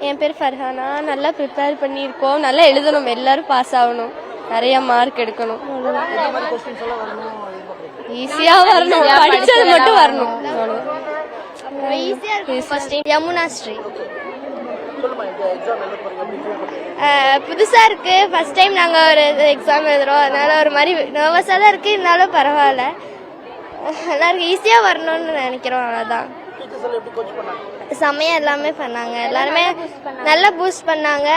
என் பேர் ஃபர்ஹானா. நல்லா ப்ரிப்பேர் பண்ணியிருக்கோம். நல்லா எழுதணும், எல்லாரும் பாஸ் ஆகணும், நிறைய மார்க் எடுக்கணும். ஈஸியா வரணும், படிச்சது மட்டும் வரணும். யமுனா ஸ்ரீ. புதுசா இருக்கு, ஃபர்ஸ்ட் டைம் நாங்க ஒரு எக்ஸாம் எழுதுறோம், அதனால ஒரு மாதிரி நர்வஸா தான் இருக்கு. இருந்தாலும் பரவாயில்ல, எல்லாருக்கும் ஈஸியா வரணும்னு நினைக்கிறோம். அவ்வளவுதான். செம்மையா எல்லாமே பண்ணாங்க, எல்லாருமே நல்லா பூஸ்ட் பண்ணாங்க.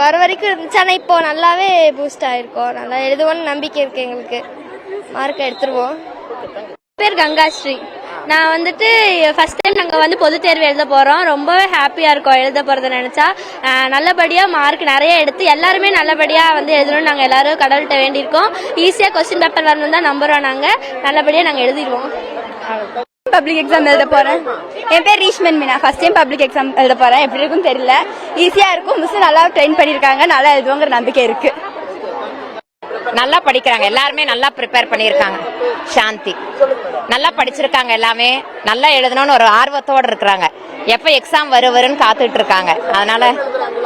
வர வரைக்கும் இருந்துச்சு, ஆனா இப்போ நல்லாவே பூஸ்ட் ஆயிருக்கோம். நல்லா எழுதுவோம்னு நம்பிக்கை இருக்கு எங்களுக்கு. மார்க் எடுத்துருவோம். பேர் கங்காஸ்ரீ. நான் வந்துட்டு ஃபர்ஸ்ட் டைம் நாங்கள் பொதுத் தேர்வு எழுத போகிறோம். ரொம்பவே ஹாப்பியாக இருக்கோம் எழுத போகிறத நினச்சா. நல்லபடியாக மார்க் நிறைய எடுத்து எல்லாருமே நல்லபடியாக எழுதணும்னு நாங்கள் எல்லாரும் கடவுள்கிட்ட வேண்டியிருக்கோம். ஈஸியாக கொஸ்டின் பேப்பர் வரணும் தான் நம்புறோம். நாங்கள் நல்லபடியாக நாங்கள் எழுதிடுவோம். பப்ளிக் எக்ஸாம் எழுத போறேன். என் பேர் Rishman Meena. First time public exam எழுத போறேன். எப்படி இருக்குன்னு தெரியல, ஈஸியா இருக்கும். மிஸ் நல்லா ட்ரெயின் பண்ணிருக்காங்க, நல்லா எழுதுவோங்கிற நம்பிக்கை இருக்கு. நல்லா படிக்கிறாங்க, எல்லாருமே நல்லா ப்ரிப்பேர் பண்ணியிருக்காங்க. சாந்தி நல்லா படிச்சிருக்காங்க, எல்லாமே நல்லா எழுதணும்னு ஒரு ஆர்வத்தோடு இருக்கிறாங்க. எப்போ எக்ஸாம் வருன்னு காத்துட்டு இருக்காங்க. அதனால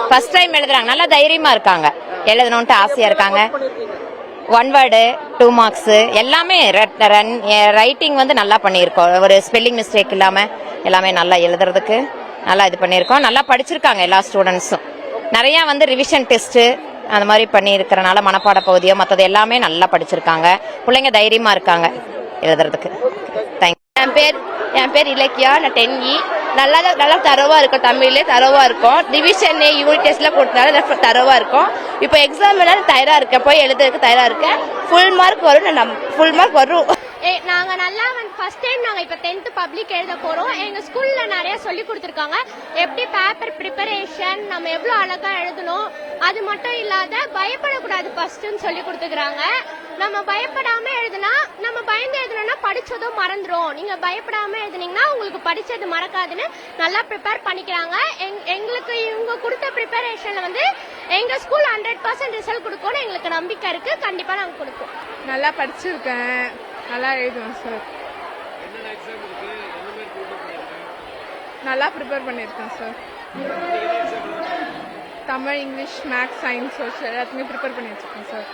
ஃபர்ஸ்ட் டைம் எழுதுறாங்க, நல்லா தைரியமா இருக்காங்க, எழுதணும்ட்டு ஆசையா இருக்காங்க. 1 வேர்டு 2 மார்க்ஸ் எல்லாமே ரைட்டிங் நல்லா பண்ணியிருக்கோம். ஒரு ஸ்பெல்லிங் மிஸ்டேக் இல்லாமல் எல்லாமே நல்லா எழுதுறதுக்கு நல்லா இது பண்ணியிருக்கோம். நல்லா படிச்சிருக்காங்க எல்லா ஸ்டூடெண்ட்ஸும். நிறையா ரிவிஷன் டெஸ்ட்டு அந்த மாதிரி பண்ணியிருக்கிறனால மனப்பாட பகுதியோ மற்றது எல்லாமே நல்லா படிச்சிருக்காங்க. பிள்ளைங்க தைரியமா இருக்காங்க எழுதுறதுக்கு. தேங்க்யூ. என் பேர் இலக்கியா. நான் 10E. நல்லா தரவா இருக்கும், தமிழ்ல தரவா இருக்கும். டிவிஷன் யூனிட் டெஸ்ட்ல போட்டனால தரவா இருக்கும். இப்போ எக்ஸாம் தயாரா இருக்கேன், போய் எழுதுறதுக்கு தயாரா இருக்கேன். ஃபுல் மார்க் வரும், ஃபுல் மார்க் வரும். நாங்க நல்லா ஃபர்ஸ்ட் டைம் நாங்க இப்ப 10th பப்ளிக் எழுத போறோம். எங்க ஸ்கூல்ல நிறைய சொல்லி கொடுத்துருக்காங்க, எப்படி பேப்பர் ப்ரிப்பரேஷன், நம்ம எவ்வளவு அழகா எழுதணும், அது மட்டும் இல்லாத பயப்படக்கூடாது ஃபர்ஸ்ட்னு சொல்லி கொடுத்துக்கிறாங்க. நம்ம பயப்படாம எழுதுனா, நம்ம பயந்து எழுதுனா படிச்சதும் மறந்துடும். நீங்க பயப்படாம எழுதுனீங்கன்னா உங்களுக்கு படிச்சது மறக்காதுன்னு நல்லா ப்ரிப்பேர் பண்ணிக்கிறாங்க. எங்களுக்கு இவங்க கொடுத்த ப்ரிப்பரேஷன்ல எங்க ஸ்கூல் 100% ரிசல்ட் கொடுக்கும்னு எங்களுக்கு நம்பிக்கை இருக்கு. கண்டிப்பா நாங்க கொடுப்போம். நல்லா படிச்சிருக்கேன், நல்லா எழுதுவேன் சார். நல்லா ப்ரிப்பேர் பண்ணியிருக்கேன் sir. Tamil, English, maths, science, social எல்லாத்துக்குமே ப்ரிப்பேர் பண்ணி வச்சிருக்கேன் சார்.